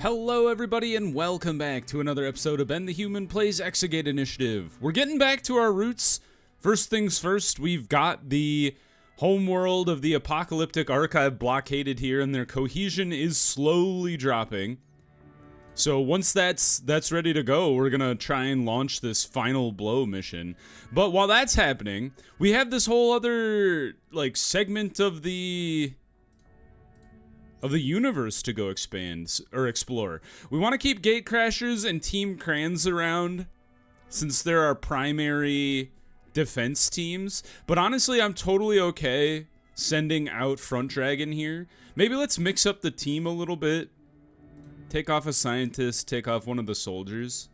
Hello everybody and welcome back to another episode of Ben the Human Plays Exogate Initiative. We're getting back to our roots. First things first, we've got the homeworld of the Apocalyptic Archive blockaded here and their cohesion is slowly dropping. So once that's ready to go, we're gonna try and launch this final blow mission. But while that's happening, we have this whole other segment of the universe to go expand or explore. We want to keep Gatecrashers and Team Crans around since they're our primary defense teams, but honestly I'm totally okay sending out Front Dragon here. Maybe let's mix up the team a little bit. Take off a scientist, take off one of the soldiers.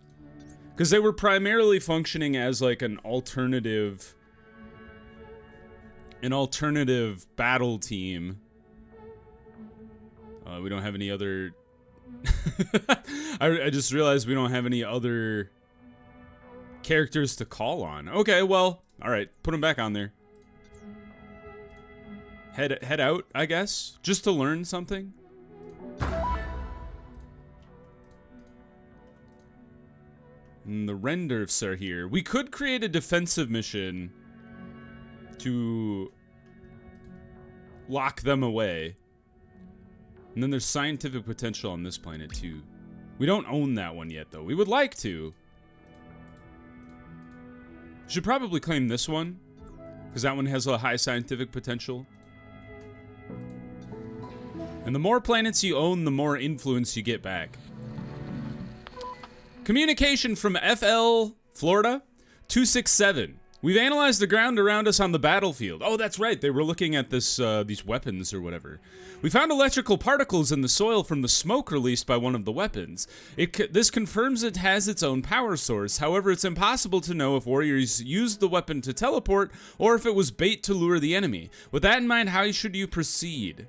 Because they were primarily functioning as like an alternative battle team. We don't have any other... I just realized we don't have any other characters to call on. Okay, well, alright, put them back on there. Head out, I guess, just to learn something. And the Renders are here. We could create a defensive mission to lock them away. And then there's scientific potential on this planet, too. We don't own that one yet, though. We would like to. Should probably claim this one, because that one has a high scientific potential. And the more planets you own, the more influence you get back. Communication from FL, Florida, 267. We've analyzed the ground around us on the battlefield. Oh, that's right. They were looking at this, these weapons or whatever. We found electrical particles in the soil from the smoke released by one of the weapons. This confirms it has its own power source. However, it's impossible to know if warriors used the weapon to teleport or if it was bait to lure the enemy. With that in mind, how should you proceed?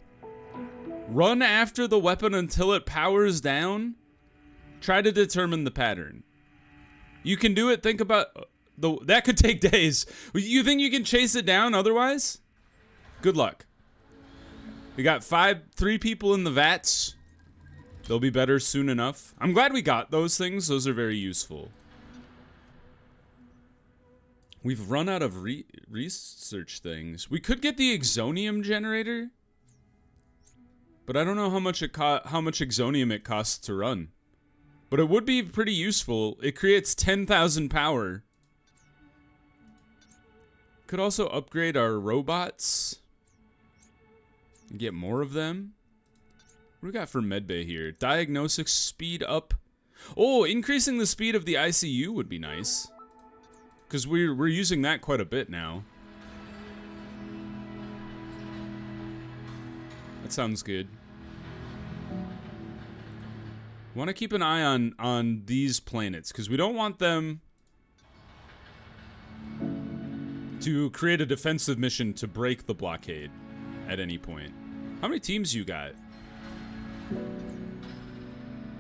Run after the weapon until it powers down? Try to determine the pattern. You can do it. Think about... that could take days. You think you can chase it down otherwise? Good luck. We got 3 people in the vats. They'll be better soon enough. I'm glad we got those things. Those are very useful. We've run out of research things. We could get the Exonium generator. But I don't know how much Exonium it costs to run. But it would be pretty useful. It creates 10,000 power. Could also upgrade our robots and get more of them. What do we got for medbay here? Diagnostics speed up. Oh, increasing the speed of the ICU would be nice. Because we're using that quite a bit now. That sounds good. Want to keep an eye on these planets because we don't want them to create a defensive mission to break the blockade at any point. How many teams you got?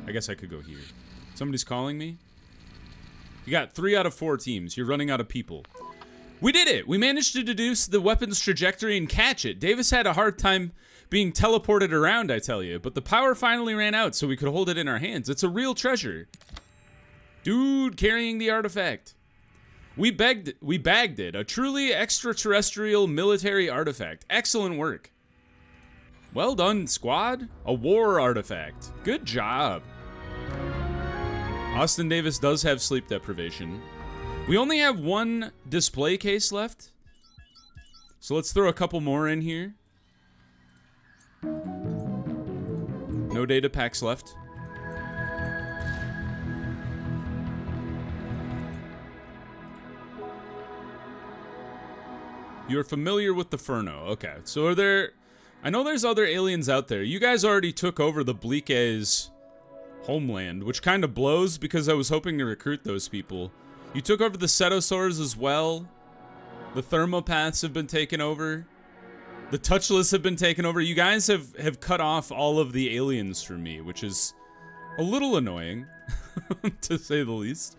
I guess I could go here. Somebody's calling me? You got 3 out of 4 teams. You're running out of people. We did it! We managed to deduce the weapon's trajectory and catch it. Davis had a hard time being teleported around, I tell you, but the power finally ran out so we could hold it in our hands. It's a real treasure. Dude carrying the artifact. We bagged it. A truly extraterrestrial military artifact. Excellent work. Well done, squad. A war artifact. Good job. Austin Davis does have sleep deprivation. We only have 1 display case left. So let's throw a couple more in here. No data packs left. You're familiar with the Furno. Okay, so are there... I know there's other aliens out there. You guys already took over the Bleake's homeland, which kind of blows because I was hoping to recruit those people. You took over the Cetosaurs as well. The Thermopaths have been taken over. The Touchless have been taken over. You guys have cut off all of the aliens from me, which is a little annoying, to say the least.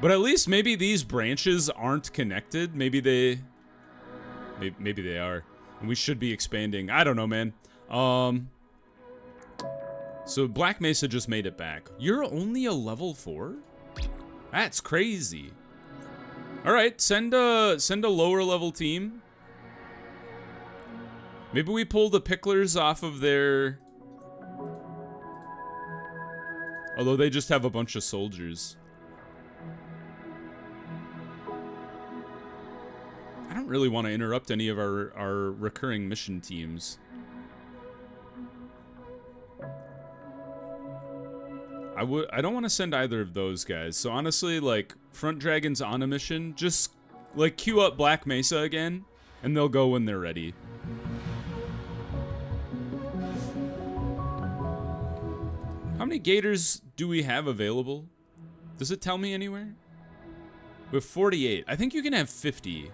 But at least maybe these branches aren't connected. Maybe they are. And we should be expanding. I don't know, man. So Black Mesa just made it back. You're only a level 4? That's crazy. All right, send a lower level team. Maybe we pull the Picklers off of their... Although they just have a bunch of soldiers. I don't really want to interrupt any of our recurring mission teams. I don't want to send either of those guys. So honestly, like, Front Dragon's on a mission. Just, like, queue up Black Mesa again, and they'll go when they're ready. How many Gators do we have available? Does it tell me anywhere? We have 48. I think you can have 50.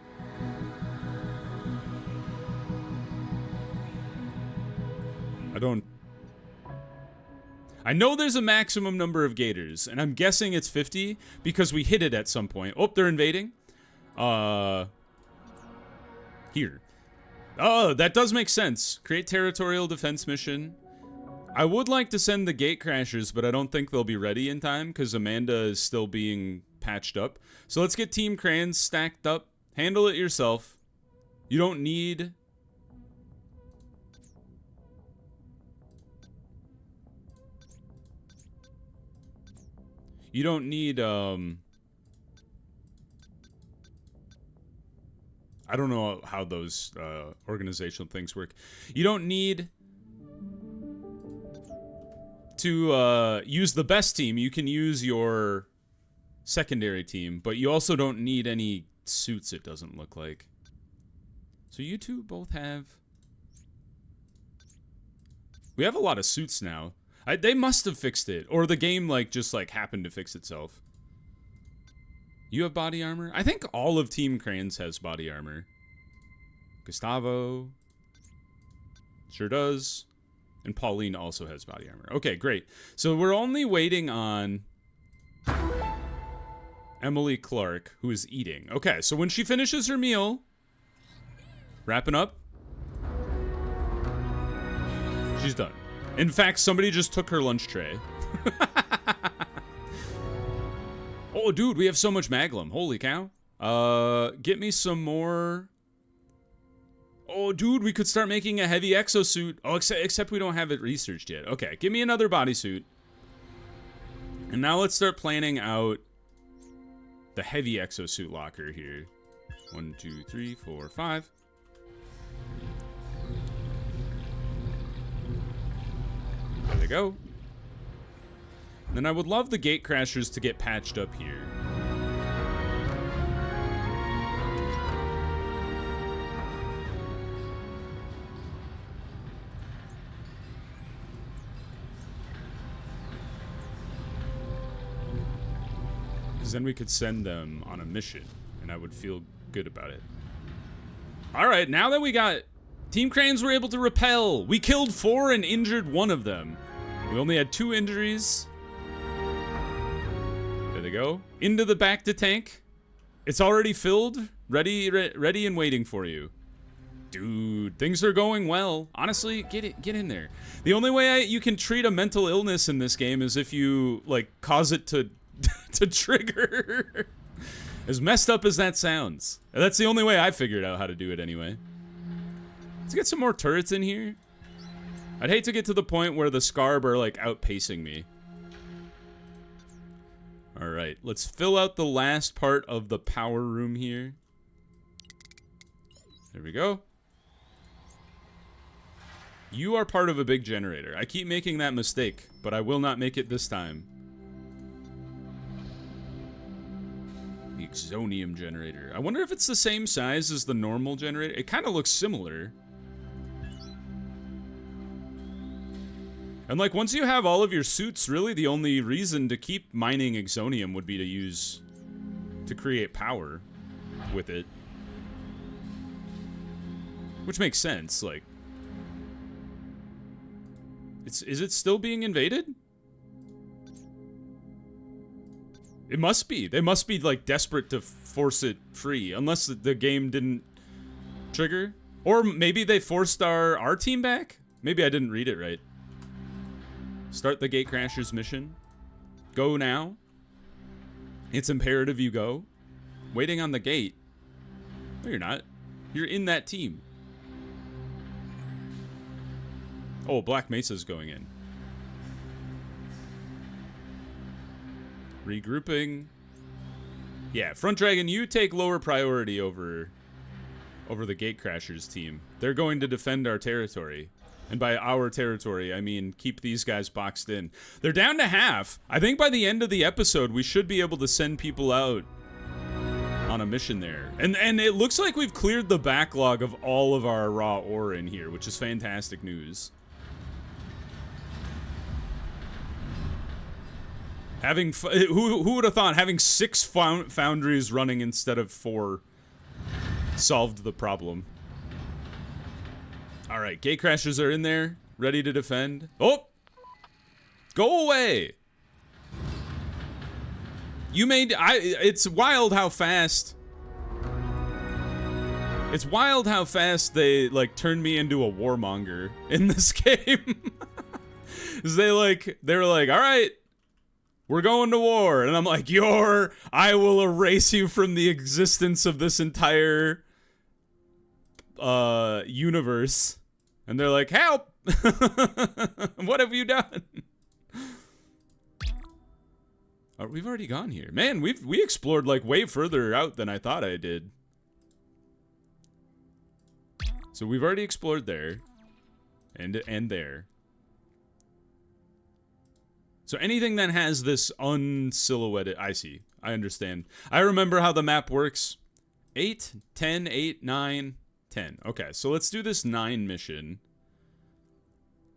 I know there's a maximum number of Gators, and I'm guessing it's 50 because we hit it at some point. Oh, they're invading. Here. Oh, that does make sense. Create territorial defense mission. I would like to send the gate crashers, but I don't think they'll be ready in time because Amanda is still being patched up. So let's get Team Crayons stacked up. Handle it yourself. You don't need... You don't need, I don't know how those organizational things work. You don't need to use the best team. You can use your secondary team, but you also don't need any suits, it doesn't look like. So you two both have... We have a lot of suits now. They must have fixed it, or the game just happened to fix itself. You have body armor? I think all of Team Crayons has body armor. Gustavo sure does, and Pauline also has body armor. Okay, great. So we're only waiting on Emily Clark, who is eating. Okay, so when she finishes her meal, wrapping up, she's done. In fact, somebody just took her lunch tray. Oh, dude, we have so much Maglum. Holy cow. Get me some more... Oh, dude, we could start making a heavy exosuit. Oh, except we don't have it researched yet. Okay, give me another bodysuit. And now let's start planning out the heavy exosuit locker here. 1, 2, 3, 4, 5. There they go. And then I would love the gate crashers to get patched up here. Because then we could send them on a mission, and I would feel good about it. Alright, now that we got... Team Crayons were able to repel. We killed 4 and injured 1 of them. We only had 2 injuries. There they go. Into the back to tank. It's already filled. Ready and waiting for you. Dude, things are going well. Honestly, get in there. The only way you can treat a mental illness in this game is if you, cause it to, to trigger. As messed up as that sounds. That's the only way I figured out how to do it anyway. Let's get some more turrets in here. I'd hate to get to the point where the Scarb are, outpacing me. Alright, let's fill out the last part of the power room here. There we go. You are part of a big generator. I keep making that mistake, but I will not make it this time. The Exonium generator. I wonder if it's the same size as the normal generator. It kind of looks similar. And once you have all of your suits, really the only reason to keep mining Exonium would be to create power with it. Which makes sense, is it still being invaded? It must be. They must be, desperate to force it free, unless the game didn't trigger. Or maybe they forced our team back? Maybe I didn't read it right. Start the Gatecrashers mission. Go now. It's imperative you go. Waiting on the gate. No, you're not. You're in that team. Oh, Black Mesa's going in. Regrouping. Yeah, Front Dragon, you take lower priority over the Gatecrashers team. They're going to defend our territory. And by our territory, I mean keep these guys boxed in. They're down to half. I think by the end of the episode, we should be able to send people out on a mission there. And it looks like we've cleared the backlog of all of our raw ore in here, which is fantastic news. Having who would have thought having 6 foundries running instead of 4 solved the problem. All right, Gatecrashers are in there, ready to defend. Oh, go away! You made it's wild how fast. It's wild how fast they like turned me into a warmonger in this game. They were like, all right. We're going to war. And I'm like, I will erase you from the existence of this entire universe. And they're like, help! What have you done? Oh, we've already gone here. Man, we explored like way further out than I thought I did. So we've already explored there. And there. So anything that has this unsilhouetted... I see. I understand. I remember how the map works. 8, 10, 8, 9, 10. Okay, so let's do this 9 mission.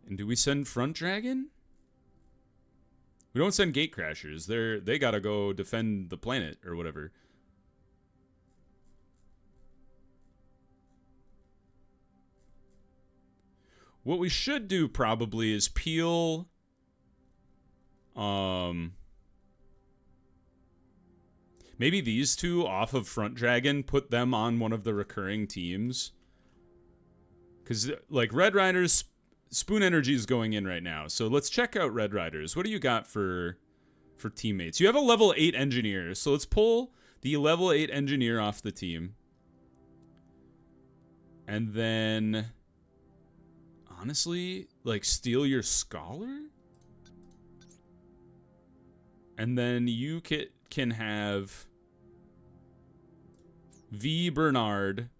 And do we send Front Dragon? We don't send Gatecrashers. They gotta go defend the planet or whatever. What we should do probably is peel... maybe these 2 off of Front Dragon, put them on one of the recurring teams. Because, like, Red Riders, Spoon Energy is going in right now. So let's check out Red Riders. What do you got for teammates? You have a level 8 engineer. So let's pull the level 8 engineer off the team. And then, honestly, like, steal your scholar? And then you can have V. Bernard.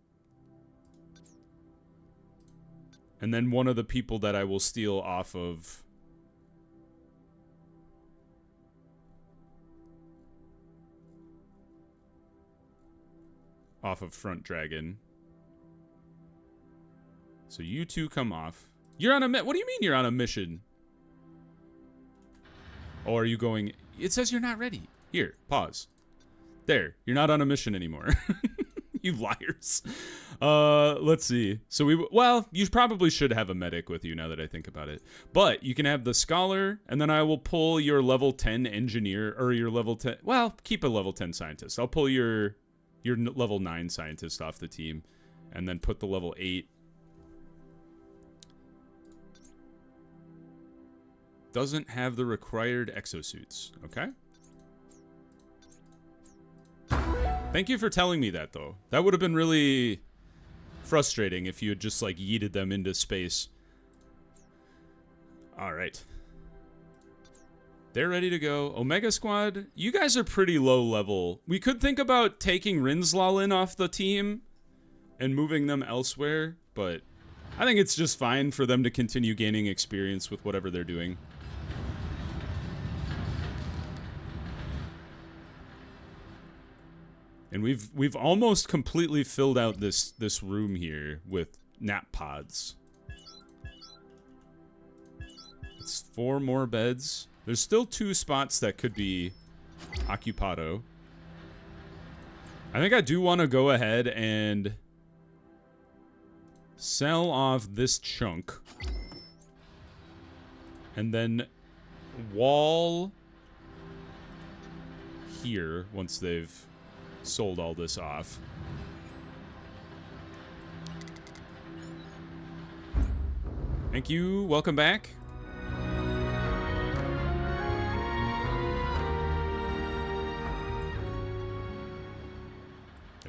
And then one of the people that I will steal off of... Front Dragon. So you 2 come off. You're on a what do you mean you're on a mission? Or are you going... It says you're not ready. Here, pause. There, you're not on a mission anymore. You liars. Let's see. So you probably should have a medic with you now that I think about it. But you can have the scholar, and then I will pull your level 10 engineer, or your level 10... Well, keep a level 10 scientist. I'll pull your level 9 scientist off the team, and then put the level 8... Doesn't have the required exosuits. Okay. Thank you for telling me that, though. That would have been really frustrating if you had just, like, yeeted them into space. Alright. They're ready to go. Omega Squad, you guys are pretty low level. We could think about taking Rinslal off the team and moving them elsewhere, but I think it's just fine for them to continue gaining experience with whatever they're doing. And we've almost completely filled out this room here with nap pods. It's 4 more beds. There's still 2 spots that could be occupado. I think I do want to go ahead and sell off this chunk. And then wall here once they've sold all this off. Thank you. Welcome back.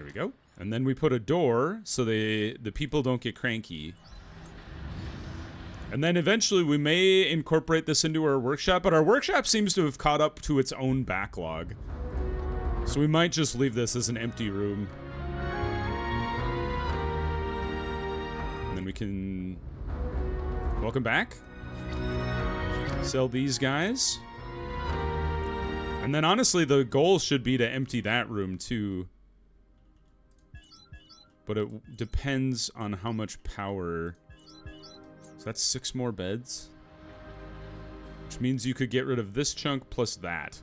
we go. And then we put a door so the people don't get cranky. And then eventually we may incorporate this into our workshop, but our workshop seems to have caught up to its own backlog. So we might just leave this as an empty room. And then we can... Welcome back. Sell these guys. And then honestly, the goal should be to empty that room too. But it depends on how much power. So that's 6 more beds. Which means you could get rid of this chunk plus that.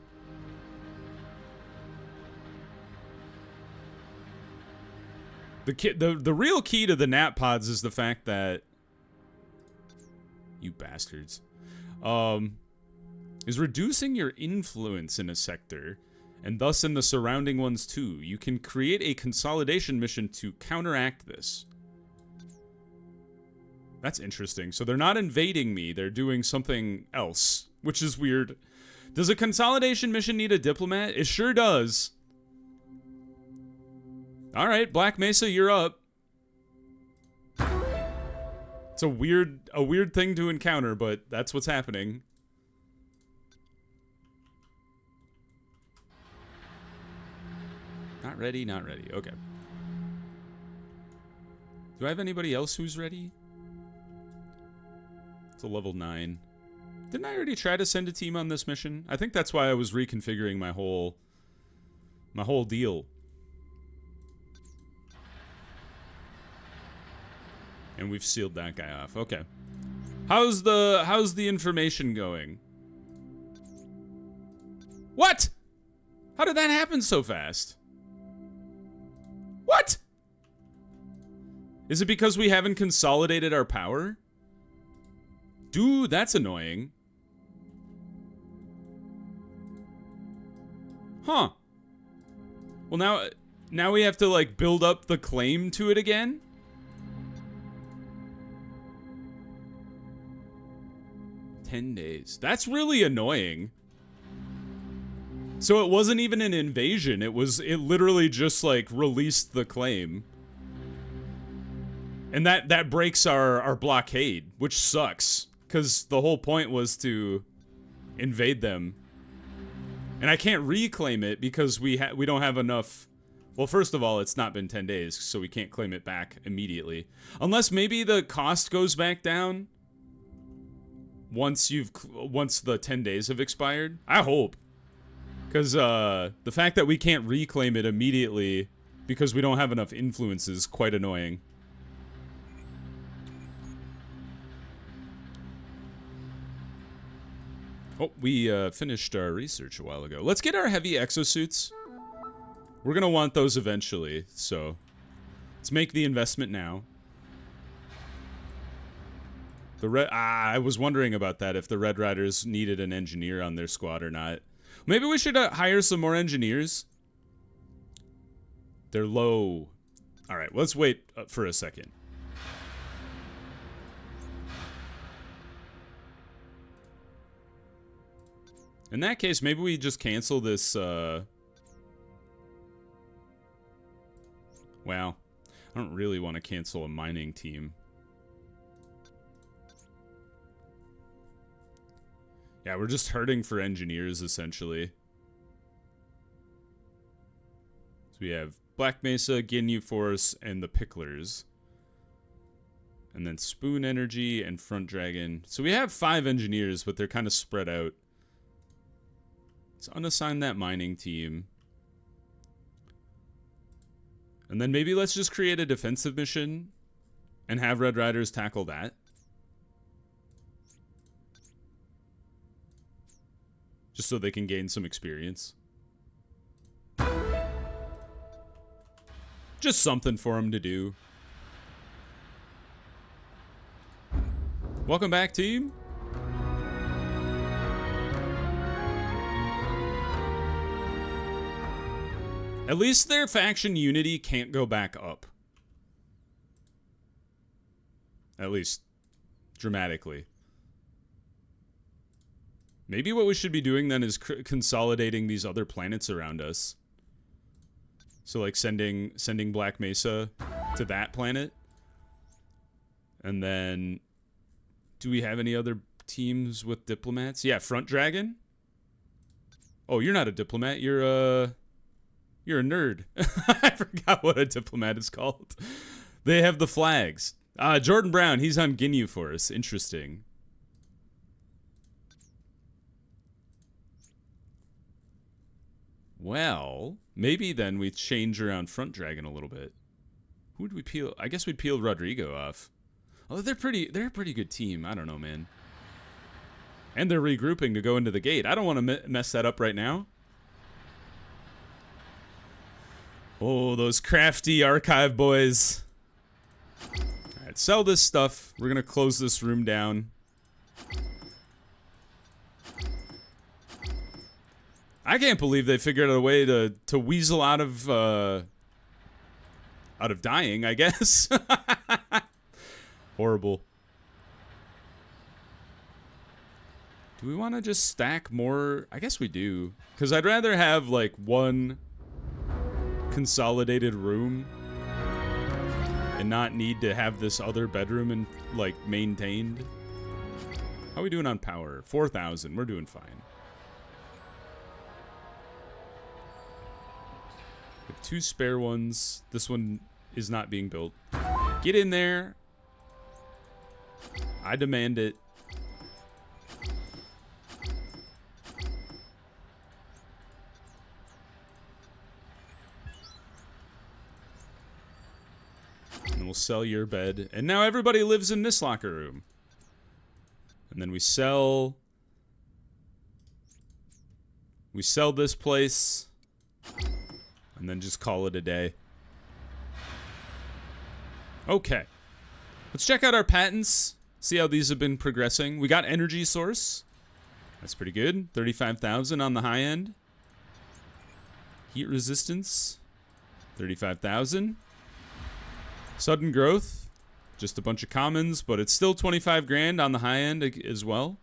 The real key to the nap pods is the fact that... You bastards. Is reducing your influence in a sector, and thus in the surrounding ones too. You can create a consolidation mission to counteract this. That's interesting. So they're not invading me, they're doing something else, which is weird. Does a consolidation mission need a diplomat? It sure does. Alright, Black Mesa, you're up. It's a weird thing to encounter, but that's what's happening. Not ready, not ready. Okay. Do I have anybody else who's ready? It's a level 9. Didn't I already try to send a team on this mission? I think that's why I was reconfiguring my whole deal. And we've sealed that guy off. Okay. How's the information going? What? How did that happen so fast? What? Is it because we haven't consolidated our power? Dude, that's annoying. Huh. Well, now we have to, like, build up the claim to it again? $10. That's really annoying. So it wasn't even an invasion. It literally just, like, released the claim. And that breaks our blockade, which sucks. Because the whole point was to invade them. And I can't reclaim it because we don't have enough... Well, first of all, it's not been 10 days, so we can't claim it back immediately. Unless maybe the cost goes back down once the 10 days have expired. I hope. Because the fact that we can't reclaim it immediately because we don't have enough influence is quite annoying. Oh, we finished our research a while ago. Let's get our heavy exosuits. We're gonna want those eventually, so let's make the investment now. I was wondering about that, if the Red Riders needed an engineer on their squad or not. Maybe we should hire some more engineers. They're low. All right, let's wait for a second. In that case, maybe we just cancel this, Well, I don't really want to cancel a mining team. Yeah, we're just hurting for engineers, essentially. So we have Black Mesa, Ginyu Force, and the Picklers. And then Spoon Energy and Front Dragon. So we have 5 engineers, but they're kind of spread out. Let's unassign that mining team. And then maybe let's just create a defensive mission and have Red Riders tackle that. Just so they can gain some experience. Just something for them to do. Welcome back, team. At least their faction unity can't go back up. At least dramatically. Maybe what we should be doing then is consolidating these other planets around us. So like sending Black Mesa to that planet. And then do we have any other teams with diplomats? Yeah, Front Dragon. Oh, you're not a diplomat. You're a nerd. I forgot what a diplomat is called. They have the flags. Jordan Brown, he's on Ginyu Force. Interesting. Well, maybe then we change around Front Dragon a little bit. Who would we peel? I guess we'd peel Rodrigo off. Oh, they're a pretty good team. I don't know, man. And they're regrouping to go into the gate. I don't want to mess that up right now. Oh, those crafty archive boys. All right, sell this stuff. We're going to close this room down. I can't believe they figured out a way to weasel out of dying, I guess. Horrible. Do we want to just stack more? I guess we do. Because I'd rather have, like, one consolidated room and not need to have this other bedroom like, maintained. How are we doing on power? 4,000. We're doing fine. We have 2 spare ones. This one is not being built. Get in there. I demand it. And we'll sell your bed. And now everybody lives in this locker room. And then we sell this place. And then just call it a day. Okay. Let's check out our patents. See how these have been progressing. We got energy source. That's pretty good. 35,000 on the high end. Heat resistance. 35,000. Sudden growth. Just a bunch of commons, but it's still 25 grand on the high end as well.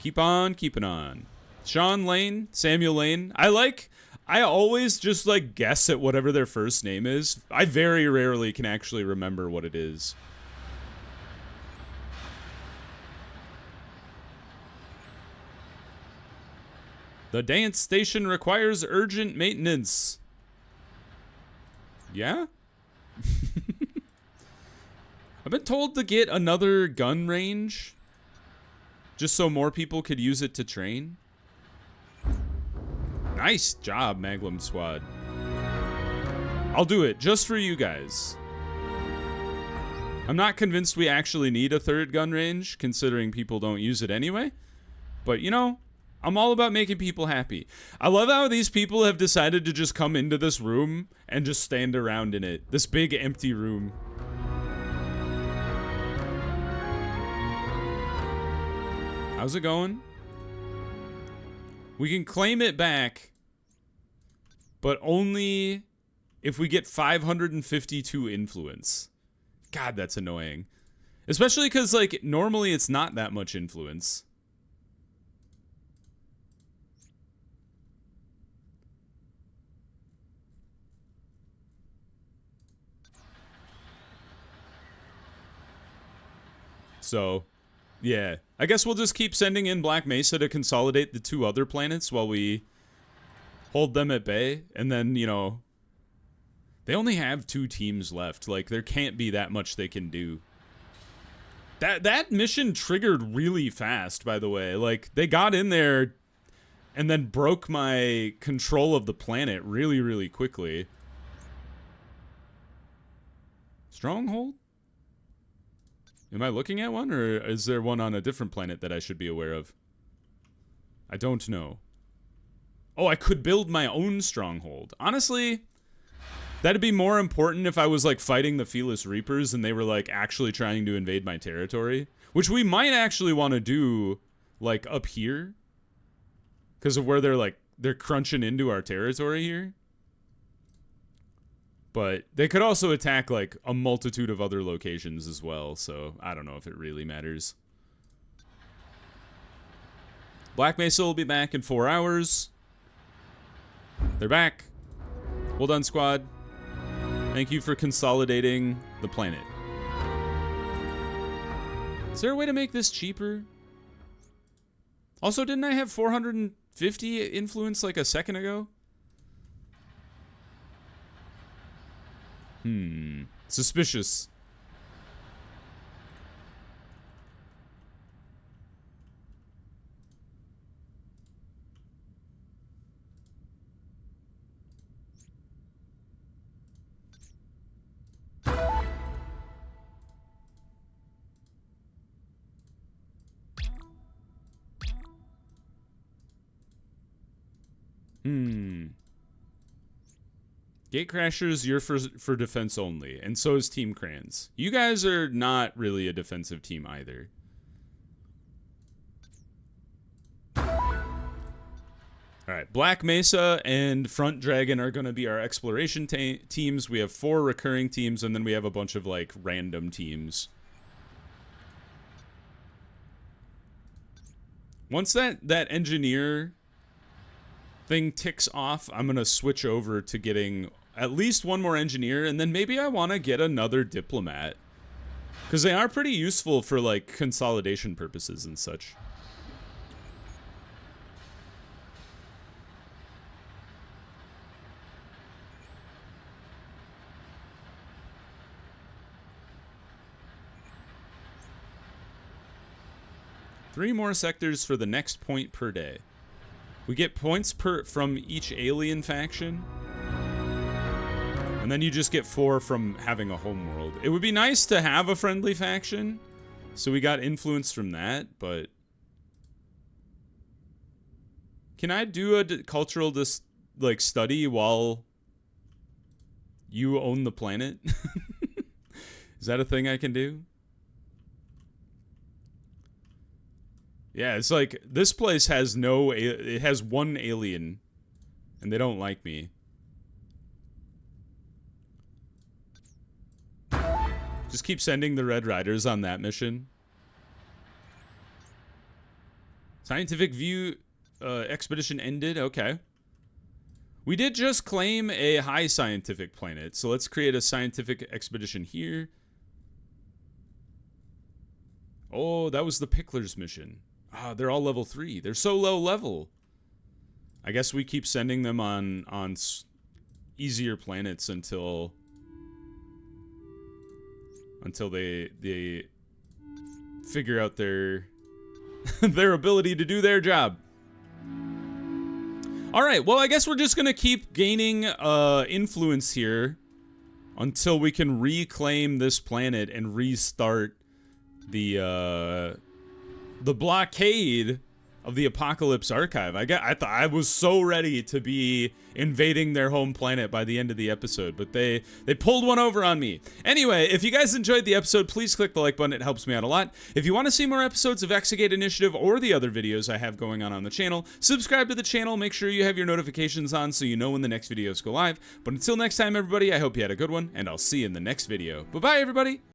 Keep on keeping on. Sean Lane, Samuel Lane. I always just like guess at whatever their first name is. I very rarely can actually remember what it is. The dance station requires urgent maintenance. Yeah? I've been told to get another gun range just so more people could use it to train. Nice job, Maglum Squad. I'll do it just for you guys. I'm not convinced we actually need a 3rd gun range, considering people don't use it anyway. But, you know, I'm all about making people happy. I love how these people have decided to just come into this room and just stand around in it. This big empty room. How's it going? We can claim it back, but only if we get 552 influence. God, that's annoying. Especially because, like, normally it's not that much influence. So, yeah. I guess we'll just keep sending in Black Mesa to consolidate the 2 other planets while we hold them at bay. And then, you know, they only have 2 teams left. Like, there can't be that much they can do. That mission triggered really fast, by the way. Like, they got in there and then broke my control of the planet really, really quickly. Stronghold? Am I looking at one, or is there one on a different planet that I should be aware of? I don't know. Oh, I could build my own stronghold. Honestly, that'd be more important if I was, like, fighting the Felis Reapers and they were, like, actually trying to invade my territory. Which we might actually want to do, like, up here. Because of where they're crunching into our territory here. But they could also attack, like, a multitude of other locations as well, so I don't know if it really matters. Black Mesa will be back in 4 hours. They're back. Well done, squad. Thank you for consolidating the planet. Is there a way to make this cheaper? Also, didn't I have 450 influence like a second ago? Suspicious. Gatecrashers, you're for defense only, and so is Team Crayons. You guys are not really a defensive team either. Alright, Black Mesa and Front Dragon are going to be our exploration teams. We have 4 recurring teams, and then we have a bunch of, like, random teams. Once that engineer thing ticks off, I'm going to switch over to getting at least one more engineer, and then maybe I want to get another diplomat. Because they are pretty useful for, like, consolidation purposes and such. Three more sectors for the next point per day. We get points from each alien faction. And then you just get 4 from having a homeworld. It would be nice to have a friendly faction. So we got influence from that, but... Can I do a cultural study while you own the planet? Is that a thing I can do? Yeah, it's like, this place has it has 1 alien, and they don't like me. Just keep sending the Red Riders on that mission. Scientific View expedition ended, okay. We did just claim a high scientific planet, so let's create a scientific expedition here. Oh, that was the Picklers mission. Ah, they're all level 3. They're so low level. I guess we keep sending them on easier planets until they figure out their their ability to do their job. All right, well, I guess we're just gonna keep gaining influence here until we can reclaim this planet and restart the blockade of the Apocalypse Archive. I was so ready to be invading their home planet by the end of the episode, but they pulled one over on me. Anyway, if you guys enjoyed the episode, please click the like button. It helps me out a lot. If you want to see more episodes of Exogate Initiative or the other videos I have going on the channel, subscribe to the channel. Make sure you have your notifications on so you know when the next videos go live. But until next time, everybody, I hope you had a good one, and I'll see you in the next video. Bye-bye, everybody!